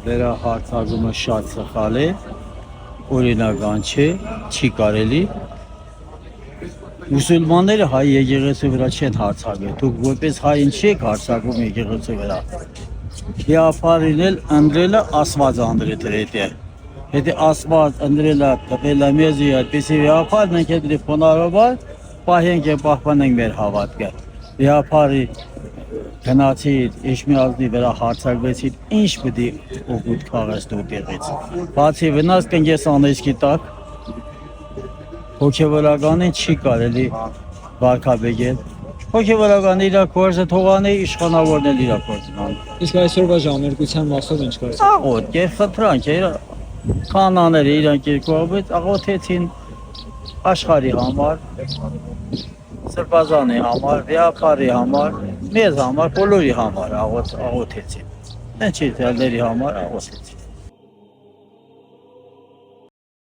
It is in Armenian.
Վերահարցակումը շատ սխալ է, օրինական չէ, չի կարելի։ Մուսուլմանները հայ եկեղեցու վրա չեն հարձակել, դուք որպես հայ ինչի եք հարձակում եկեղեցու վրա։ Գիաֆարին էլ ընտրելը Աստված անդրետ է։ Եթե Աստված ընտրելը տվել է մեզի այդպիսի գիաֆար, մենք այդ ֆոնարոբար պահենք եւ պահպանենք մեր հավատքը։ Գիաֆարի գնացի Էջմիածնի վրա հարձակվեցին, ինչ պետք է օգուտ քաղես դու տեղից։ Բացի վնաս կնգես անեջքի տակ, հոգևորականին չի կարելի վարկաբեկել։ Հոգևորականը իր գործը թողանի, իշխանավորն էլ իր գործն անի։ Իսկ այսօրվա ժամերկության մասով ինչ կա։ Աղոթք է, խնդրանք է, կանաները իրանք երկուաբից աղոթեցին աշխարհի համար, Սրբազանի համար, Վեապարի համար, մեզ համար, բոլորի համար աղոթեցին։ Ինչ է դերերի համար աղոթեցին։